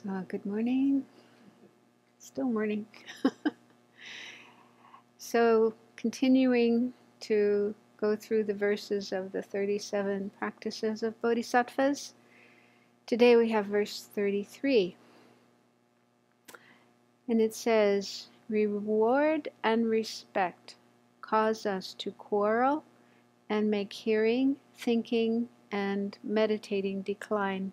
So, good morning. Still morning. So, continuing to go through the verses of the 37 practices of Bodhisattvas. Today we have verse 33. And it says, "Reward and respect cause us to quarrel and make hearing, thinking, and meditating decline.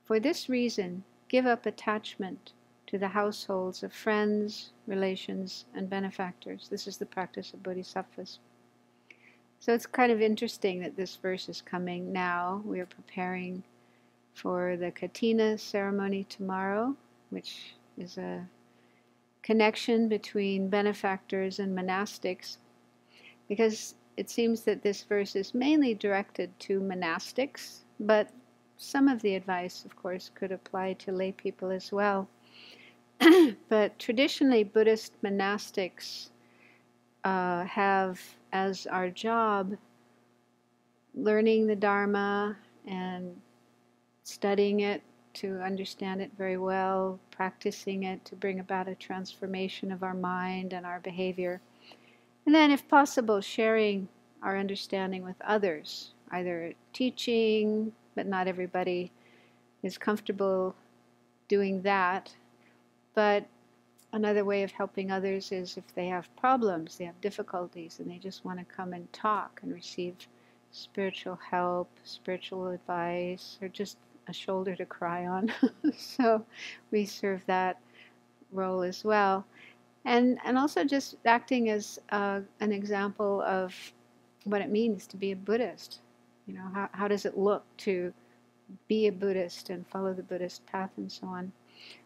For this reason, give up attachment to the households of friends, relations, and benefactors." This is the practice of bodhisattvas. So it's kind of interesting that this verse is coming now. We are preparing for the Katina ceremony tomorrow, which is a connection between benefactors and monastics, because it seems that this verse is mainly directed to monastics, but some of the advice, of course, could apply to lay people as well. But traditionally, Buddhist monastics have as our job learning the Dharma and studying it to understand it very well, practicing it to bring about a transformation of our mind and our behavior. And then, if possible, sharing our understanding with others, either teaching, but not everybody is comfortable doing that. But another way of helping others is if they have problems, they have difficulties, and they just want to come and talk and receive spiritual help, spiritual advice, or just a shoulder to cry on. So we serve that role as well. And also just acting as an example of what it means to be a Buddhist. You know, how does it look to be a Buddhist and follow the Buddhist path and so on.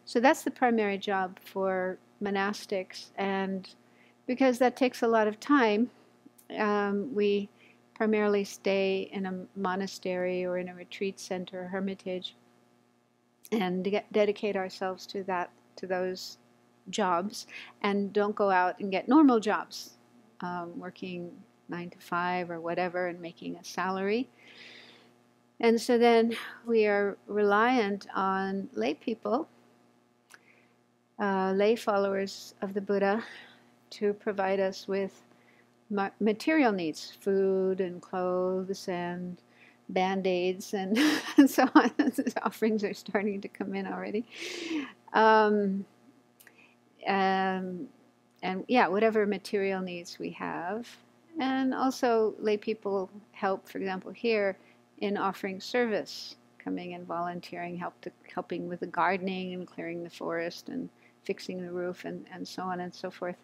So that's the primary job for monastics, and because that takes a lot of time, we primarily stay in a monastery or in a retreat center or hermitage and dedicate ourselves to those jobs, and don't go out and get normal jobs, working 9 to 5 or whatever and making a salary. And so then we are reliant on lay people, lay followers of the Buddha, to provide us with material needs, food and clothes and band-aids and, and so on. The offerings are starting to come in already. And yeah, whatever material needs we have. And also lay people help, for example, here in offering service, coming and volunteering, helping with the gardening and clearing the forest and fixing the roof and so on and so forth.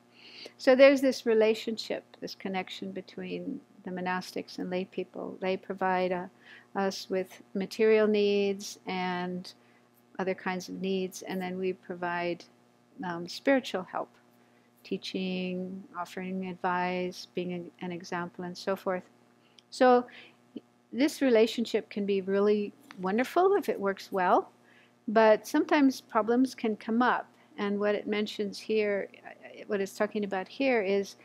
So there's this relationship, this connection between the monastics and lay people. They provide us with material needs and other kinds of needs, and then we provide spiritual help, teaching, offering advice, being an example, and so forth. So this relationship can be really wonderful if it works well, but sometimes problems can come up. And what it mentions here, what it's talking about here, is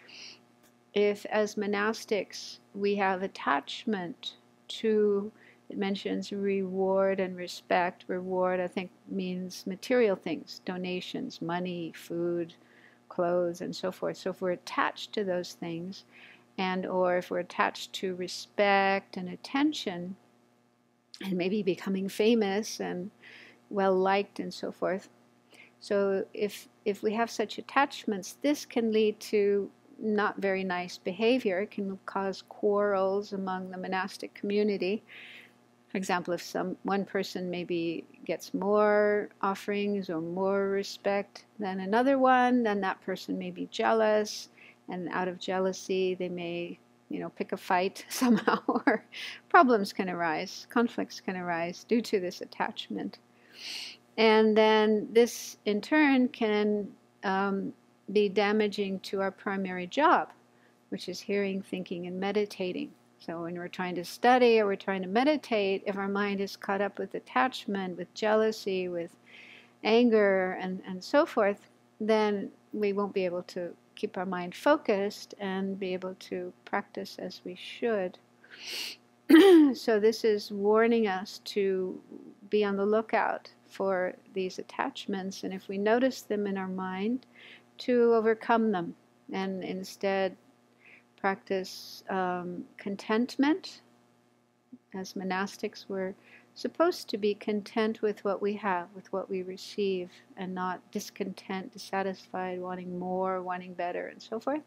if as monastics we have attachment to, it mentions reward and respect. Reward, I think, means material things, donations, money, food, clothes, and so forth. So if we're attached to those things, and or if we're attached to respect and attention, and maybe becoming famous and well liked and so forth. So if we have such attachments, this can lead to not very nice behavior. It can cause quarrels among the monastic community. For example, if one person maybe gets more offerings or more respect than another one, then that person may be jealous, and out of jealousy they may, pick a fight somehow, or problems can arise, conflicts can arise due to this attachment. And then this in turn can be damaging to our primary job, which is hearing, thinking, and meditating. So when we're trying to study or we're trying to meditate, if our mind is caught up with attachment, with jealousy, with anger, and so forth, then we won't be able to keep our mind focused and be able to practice as we should. So this is warning us to be on the lookout for these attachments, and if we notice them in our mind, to overcome them and instead practice contentment. As monastics, we're supposed to be content with what we have, with what we receive, and not discontent, dissatisfied, wanting more, wanting better, and so forth.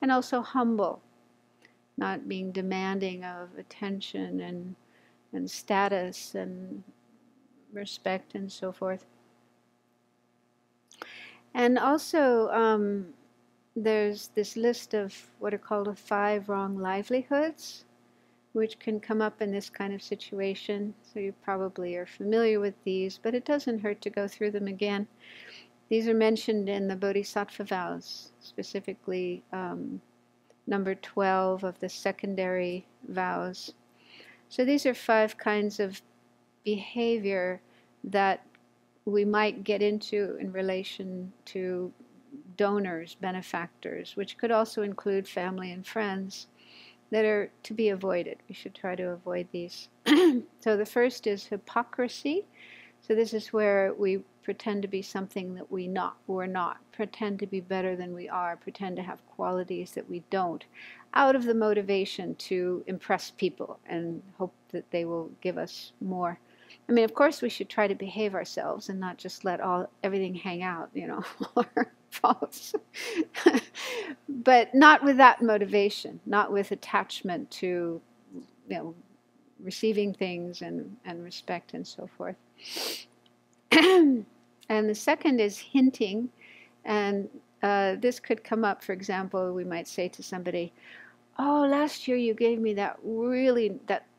And also humble, not being demanding of attention and status and respect and so forth. And also there's this list of what are called the 5 wrong livelihoods, which can come up in this kind of situation. So you probably are familiar with these, but it doesn't hurt to go through them again. These are mentioned in the Bodhisattva vows, specifically number 12 of the secondary vows. So these are 5 kinds of behavior that we might get into in relation to donors, benefactors, which could also include family and friends, that are to be avoided. We should try to avoid these. So the first is hypocrisy. So this is where we pretend to be something that we're not, pretend to be better than we are, pretend to have qualities that we don't, out of the motivation to impress people and hope that they will give us more. I mean, of course, we should try to behave ourselves and not just let everything hang out, or false. But not with that motivation, not with attachment to, receiving things and respect and so forth. And the second is hinting, and this could come up. For example, we might say to somebody, "Oh, last year you gave me that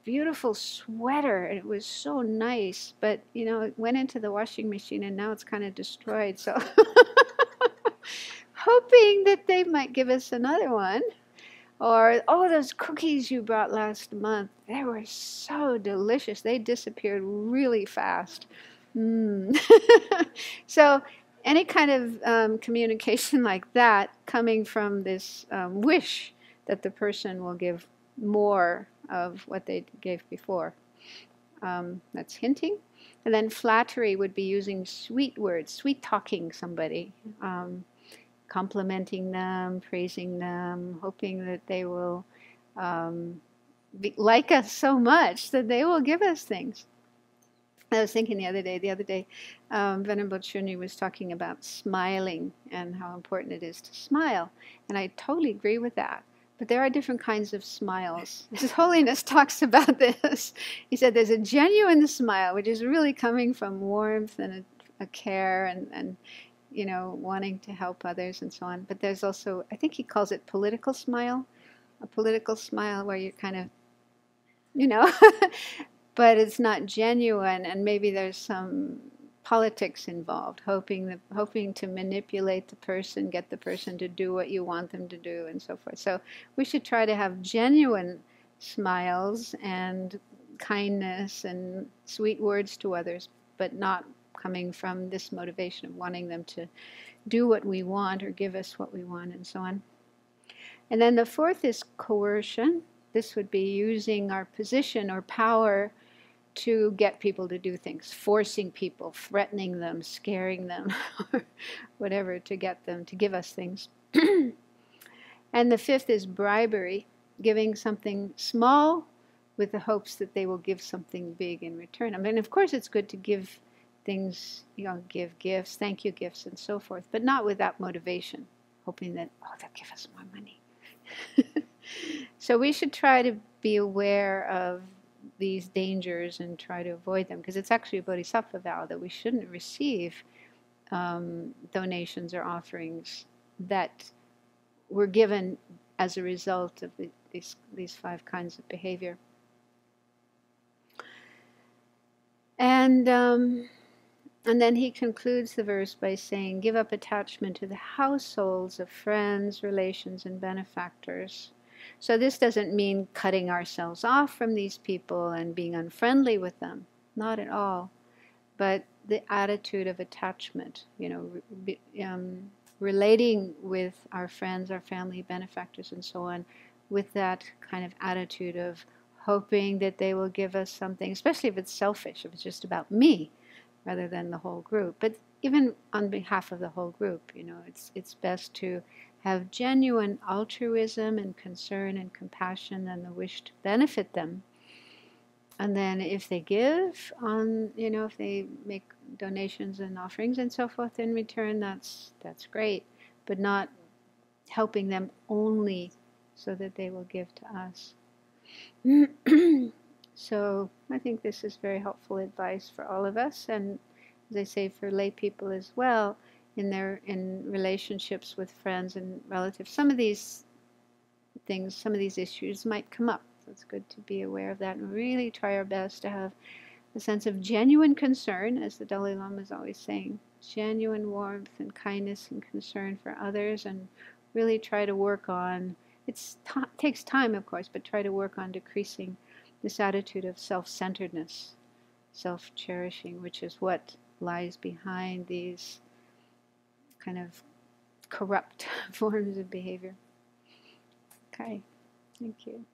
beautiful sweater, and it was so nice, but it went into the washing machine and now it's kind of destroyed." So hoping that they might give us another one. Or, "Oh, those cookies you brought last month, they were so delicious. They disappeared really fast." So any kind of communication like that coming from this wish that the person will give more of what they gave before. That's hinting. And then flattery would be using sweet words, sweet talking somebody, complimenting them, praising them, hoping that they will like us so much that they will give us things. I was thinking the other day, Venerable Chunyi was talking about smiling and how important it is to smile. And I totally agree with that. But there are different kinds of smiles. His Holiness talks about this. He said there's a genuine smile, which is really coming from warmth and a care and wanting to help others and so on. But there's also, I think he calls it political smile, a political smile where you're kind of, but it's not genuine, and maybe there's some politics involved, hoping to manipulate the person, get the person to do what you want them to do, and so forth. So we should try to have genuine smiles and kindness and sweet words to others, but not coming from this motivation of wanting them to do what we want or give us what we want, and so on. And then the fourth is coercion. This would be using our position or power to get people to do things, forcing people, threatening them, scaring them, or whatever, to get them to give us things. And the fifth is bribery, giving something small with the hopes that they will give something big in return. I mean, of course, it's good to give things, give gifts, thank you gifts, and so forth, but not with that motivation, hoping that, they'll give us more money. So we should try to be aware of these dangers and try to avoid them, because it's actually a bodhisattva vow that we shouldn't receive donations or offerings that were given as a result of these 5 kinds of behavior. And then he concludes the verse by saying, "Give up attachment to the households of friends, relations, and benefactors." So this doesn't mean cutting ourselves off from these people and being unfriendly with them. Not at all. But the attitude of attachment, relating with our friends, our family, benefactors, and so on, with that kind of attitude of hoping that they will give us something, especially if it's selfish, if it's just about me, rather than the whole group. But even on behalf of the whole group, it's best to have genuine altruism and concern and compassion and the wish to benefit them. And then if they give if they make donations and offerings and so forth in return, that's great. But not helping them only so that they will give to us. So I think this is very helpful advice for all of us, and as I say, for lay people as well, in relationships with friends and relatives. Some of these things, some of these issues might come up. So it's good to be aware of that and really try our best to have a sense of genuine concern, as the Dalai Lama is always saying, genuine warmth and kindness and concern for others, and really try to work on, it takes time of course, but try to work on decreasing this attitude of self-centeredness, self-cherishing, which is what lies behind these kind of corrupt forms of behavior. Okay, thank you.